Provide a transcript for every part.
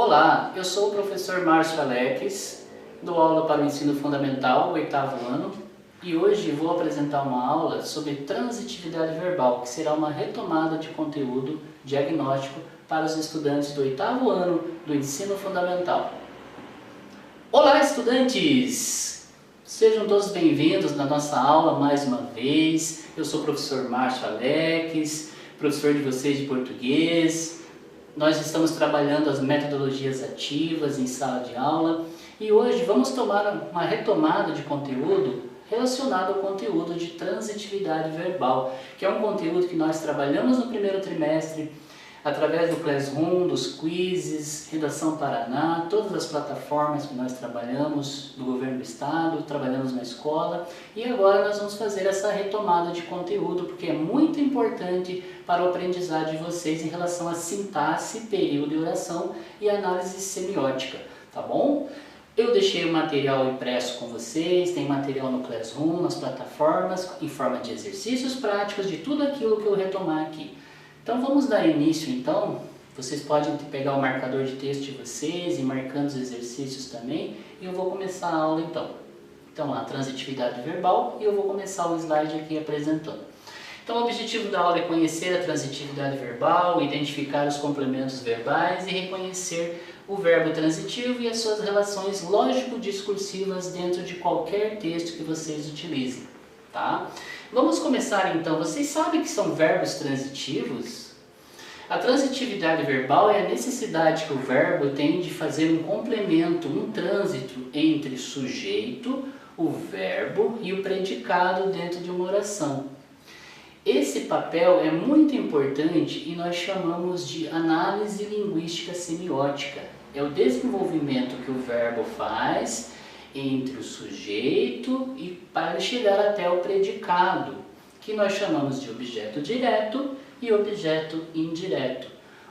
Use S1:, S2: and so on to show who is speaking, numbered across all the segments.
S1: Olá, eu sou o professor Márcio Alex, dou aula para o ensino fundamental, 8º ano, e hoje vou apresentar uma aula sobre transitividade verbal, que será uma retomada de conteúdo diagnóstico para os estudantes do 8º ano do ensino fundamental. Olá, estudantes! Sejam todos bem-vindos na nossa aula mais uma vez. Eu sou o professor Márcio Alex, professor de vocês de português. Nós estamos trabalhando as metodologias ativas em sala de aula e hoje vamos tomar uma retomada de conteúdo relacionado ao conteúdo de transitividade verbal, que é um conteúdo que nós trabalhamos no primeiro trimestre através do Classroom, dos quizzes, Redação Paraná, todas as plataformas que nós trabalhamos do governo do estado, trabalhamos na escola, e agora nós vamos fazer essa retomada de conteúdo porque é muito importante para o aprendizado de vocês em relação a sintaxe, período e oração e análise semiótica, tá bom? Eu deixei o material impresso com vocês, tem material no Classroom, nas plataformas, em forma de exercícios práticos de tudo aquilo que eu retomar aqui. Então vamos dar início então, vocês podem pegar o marcador de texto de vocês e marcando os exercícios também, e eu vou começar a aula então. Então a transitividade verbal e eu vou começar o slide aqui apresentando. Então o objetivo da aula é conhecer a transitividade verbal, identificar os complementos verbais e reconhecer o verbo transitivo e as suas relações lógico-discursivas dentro de qualquer texto que vocês utilizem, tá? Vamos começar então. Vocês sabem que são verbos transitivos? A transitividade verbal é a necessidade que o verbo tem de fazer um complemento, um trânsito entre o sujeito, o verbo e o predicado dentro de uma oração. Esse papel é muito importante e nós chamamos de análise linguística semiótica. É o desenvolvimento que o verbo faz entre o sujeito e para chegar até o predicado, que nós chamamos de objeto direto e objeto indireto.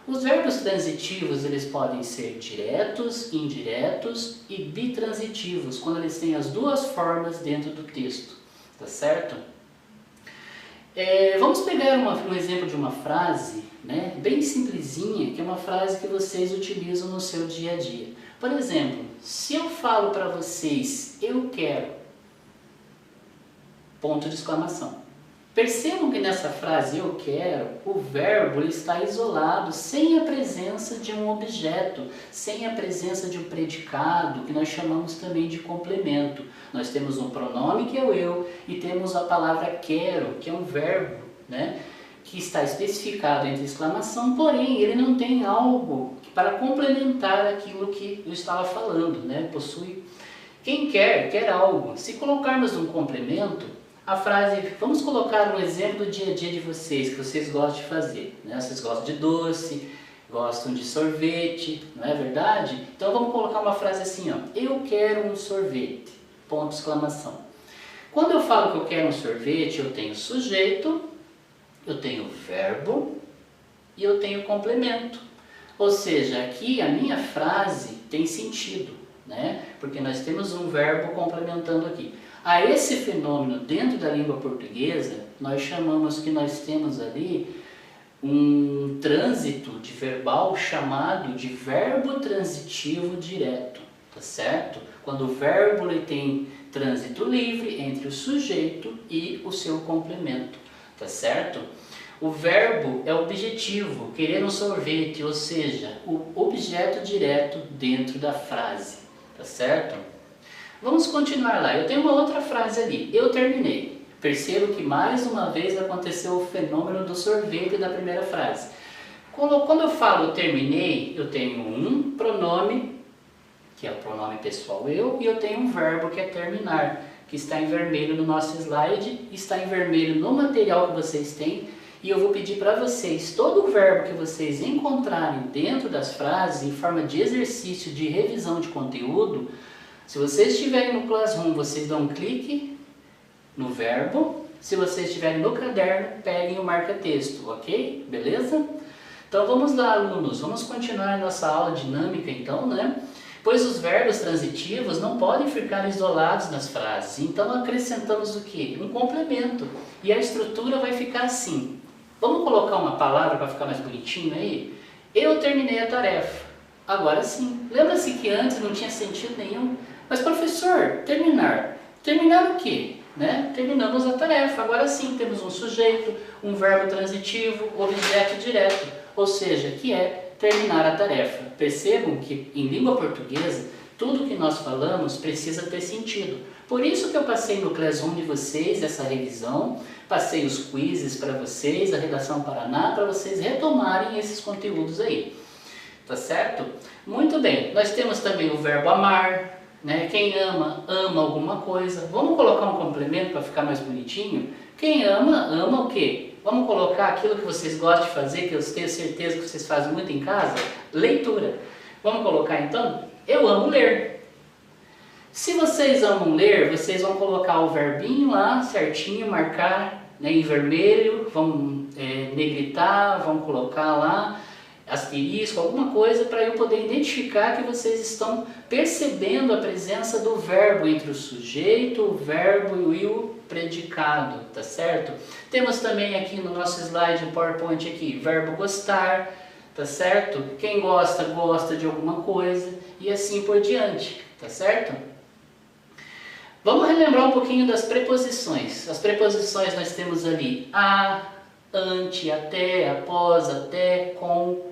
S1: Os verbos transitivos eles podem ser diretos, indiretos e bitransitivos, quando eles têm as duas formas dentro do texto, tá certo? Vamos pegar um exemplo de uma frase, né, bem simplesinha, que é uma frase que vocês utilizam no seu dia a dia. Por exemplo, se eu falo para vocês, eu quero, ponto de exclamação. Percebam que nessa frase, eu quero, o verbo está isolado, sem a presença de um objeto, sem a presença de um predicado, que nós chamamos também de complemento. Nós temos um pronome que é o eu, e temos a palavra quero, que é um verbo, né, que está especificado entre exclamação, porém ele não tem algo para complementar aquilo que eu estava falando, né? Possui. Quem quer algo. Se colocarmos um complemento, a frase, vamos colocar um exemplo do dia a dia de vocês, que vocês gostam de fazer, né? Vocês gostam de doce, gostam de sorvete, não é verdade? Então vamos colocar uma frase assim, ó, eu quero um sorvete, ponto de exclamação. Quando eu falo que eu quero um sorvete, eu tenho sujeito, eu tenho verbo e eu tenho complemento. Ou seja, aqui a minha frase tem sentido, né? Porque nós temos um verbo complementando aqui. A esse fenômeno dentro da língua portuguesa, nós chamamos que nós temos ali um trânsito de verbal chamado de verbo transitivo direto, tá certo? Quando o verbo ele tem trânsito livre entre o sujeito e o seu complemento, tá certo? O verbo é objetivo, querer um sorvete, ou seja, o objeto direto dentro da frase, tá certo? Vamos continuar lá. Eu tenho uma outra frase ali, eu terminei. Percebo que mais uma vez aconteceu o fenômeno do sorvete da primeira frase. Quando eu falo terminei, eu tenho um pronome, que é o pronome pessoal eu, e eu tenho um verbo que é terminar, que está em vermelho no nosso slide, está em vermelho no material que vocês têm. E eu vou pedir para vocês, todo o verbo que vocês encontrarem dentro das frases, em forma de exercício de revisão de conteúdo, se vocês estiverem no Classroom, vocês dão um clique no verbo. Se vocês estiverem no caderno, peguem o marca-texto, ok? Beleza? Então vamos lá, alunos, vamos continuar nossa aula dinâmica então, né? Pois os verbos transitivos não podem ficar isolados nas frases, então acrescentamos o quê? Um complemento. E a estrutura vai ficar assim. Vamos colocar uma palavra para ficar mais bonitinho aí? Eu terminei a tarefa. Agora sim. Lembra-se que antes não tinha sentido nenhum? Mas professor, terminar. Terminar o quê? Né? Terminamos a tarefa. Agora sim temos um sujeito, um verbo transitivo, objeto direto. Ou seja, que é terminar a tarefa. Percebam que em língua portuguesa, tudo que nós falamos precisa ter sentido. Por isso que eu passei no Class 1 de vocês essa revisão, passei os quizzes para vocês, a Redação Paraná, para vocês retomarem esses conteúdos aí. Tá certo? Muito bem, nós temos também o verbo amar, né? Quem ama, ama alguma coisa. Vamos colocar um complemento para ficar mais bonitinho? Quem ama, ama o quê? Vamos colocar aquilo que vocês gostam de fazer, que eu tenho certeza que vocês fazem muito em casa? Leitura. Vamos colocar então? Eu amo ler. Se vocês amam ler, vocês vão colocar o verbinho lá certinho, marcar, né, em vermelho, vão negritar, vão colocar lá asterisco, alguma coisa para eu poder identificar que vocês estão percebendo a presença do verbo entre o sujeito, o verbo e o predicado, tá certo? Temos também aqui no nosso slide, o PowerPoint aqui, verbo gostar, tá certo? Quem gosta, gosta de alguma coisa e assim por diante, tá certo? Vamos relembrar um pouquinho das preposições. As preposições nós temos ali a, ante, até, após, até, com,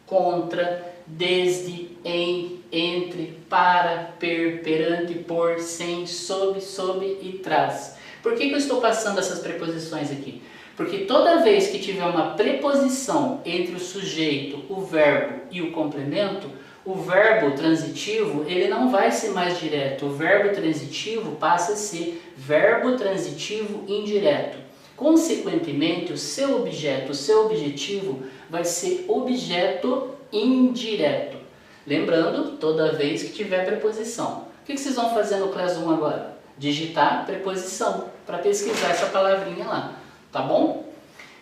S1: contra, desde, em, entre, para, per, perante, por, sem, sob, sob e tras. Por que eu estou passando essas preposições aqui? Porque toda vez que tiver uma preposição entre o sujeito, o verbo e o complemento, o verbo transitivo ele não vai ser mais direto. O verbo transitivo passa a ser verbo transitivo indireto. Consequentemente, o seu objeto, o seu objetivo vai ser objeto indireto. Lembrando, toda vez que tiver preposição. O que vocês vão fazer no Class 1 agora? Digitar preposição para pesquisar essa palavrinha lá, tá bom?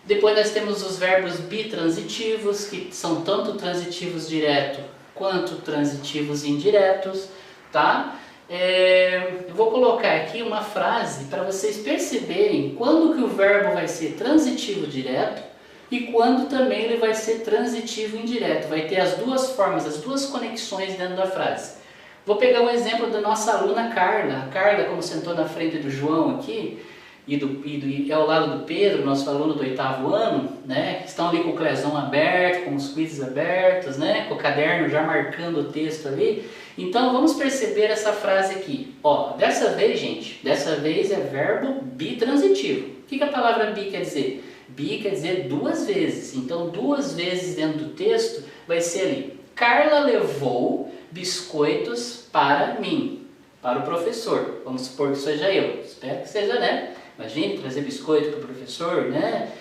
S1: Depois nós temos os verbos bitransitivos, que são tanto transitivos direto quanto transitivos indiretos, tá? Eu vou colocar aqui uma frase para vocês perceberem quando que o verbo vai ser transitivo direto e quando também ele vai ser transitivo indireto. Vai ter as duas formas, as duas conexões dentro da frase. Vou pegar um exemplo da nossa aluna Carla. A Carla, como sentou na frente do João aqui, e ao lado do Pedro, nosso aluno do 8º ano, né, que estão ali com o Class 1 aberto, com os quizzes abertos, né, com o caderno já marcando o texto ali. Então vamos perceber essa frase aqui. Ó, dessa vez, gente, dessa vez é verbo bitransitivo. O que a palavra bi quer dizer? Bi quer dizer duas vezes. Então duas vezes dentro do texto vai ser ali: Carla levou biscoitos para mim, para o professor. Vamos supor que seja eu. Espero que seja, né? Imagine trazer biscoito para o professor, né?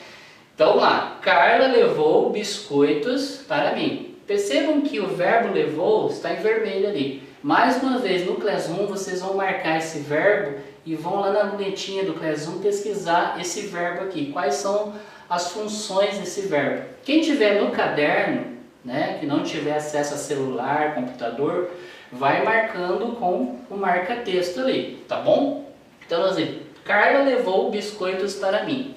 S1: Então vamos lá. Carla levou biscoitos para mim. Percebam que o verbo levou está em vermelho ali. Mais uma vez, no Class 1 vocês vão marcar esse verbo e vão lá na lunetinha do Class 1 pesquisar esse verbo aqui. Quais são as funções desse verbo? Quem tiver no caderno, né, que não tiver acesso a celular, computador, vai marcando com o marca-texto ali, tá bom? Então, assim, Carla levou biscoitos para mim.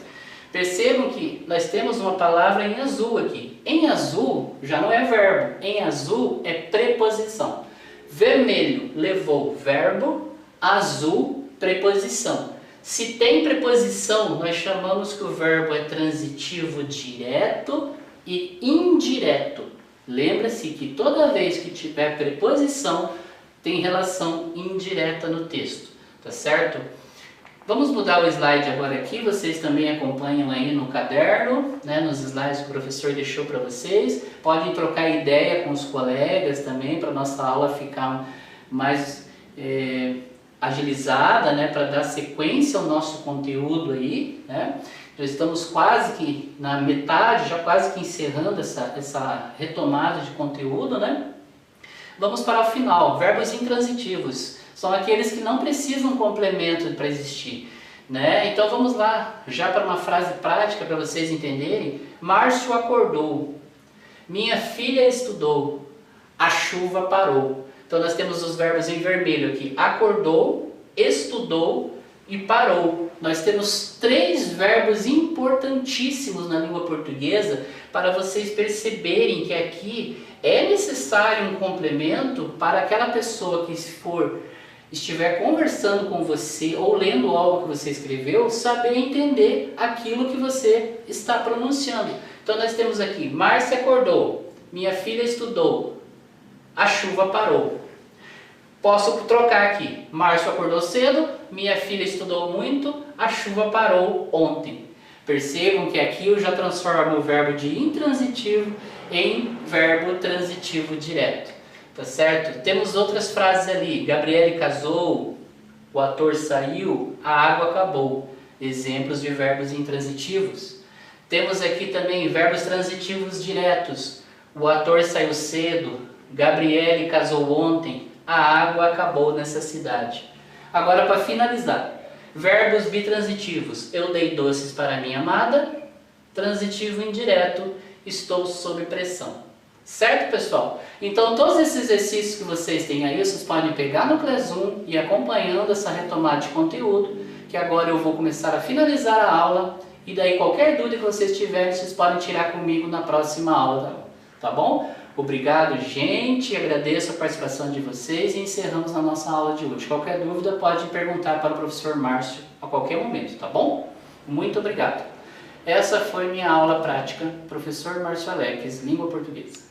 S1: Percebam que nós temos uma palavra em azul aqui. Em azul já não é verbo, em azul é preposição. Vermelho, levou, verbo, azul, preposição. Se tem preposição, nós chamamos que o verbo é transitivo direto e indireto. Lembra-se que toda vez que tiver preposição, tem relação indireta no texto, tá certo? Vamos mudar o slide agora aqui, vocês também acompanham aí no caderno, né, nos slides que o professor deixou para vocês. Podem trocar ideia com os colegas também, para a nossa aula ficar mais agilizada, né, para dar sequência ao nosso conteúdo aí, né? Já estamos quase que na metade, já quase que encerrando essa retomada de conteúdo, né? Vamos para o final, verbos intransitivos. São aqueles que não precisam complemento para existir, né? Então vamos lá, já para uma frase prática para vocês entenderem. Márcio acordou, minha filha estudou, a chuva parou. Então nós temos os verbos em vermelho aqui: acordou, estudou e parou. Nós temos 3 verbos importantíssimos na língua portuguesa para vocês perceberem que aqui é necessário necessário um complemento para aquela pessoa que estiver conversando com você ou lendo algo que você escreveu, saber entender aquilo que você está pronunciando. Então nós temos aqui, Márcia acordou, minha filha estudou, a chuva parou. Posso trocar aqui, Márcio acordou cedo, minha filha estudou muito, a chuva parou ontem. Percebam que aqui eu já transformo o verbo de intransitivo em verbo transitivo direto. Tá certo? Temos outras frases ali. Gabriele casou, o ator saiu, a água acabou. Exemplos de verbos intransitivos. Temos aqui também verbos transitivos diretos. O ator saiu cedo, Gabriele casou ontem, a água acabou nessa cidade. Agora, para finalizar, verbos bitransitivos. Eu dei doces para minha amada. Transitivo indireto, estou sob pressão. Certo, pessoal? Então, todos esses exercícios que vocês têm aí, vocês podem pegar no Classroom e acompanhando essa retomada de conteúdo, que agora eu vou começar a finalizar a aula, e daí qualquer dúvida que vocês tiverem, vocês podem tirar comigo na próxima aula, tá bom? Obrigado, gente, agradeço a participação de vocês e encerramos a nossa aula de hoje. Qualquer dúvida pode perguntar para o professor Márcio a qualquer momento, tá bom? Muito obrigado. Essa foi minha aula prática, professor Márcio Alex, Língua Portuguesa.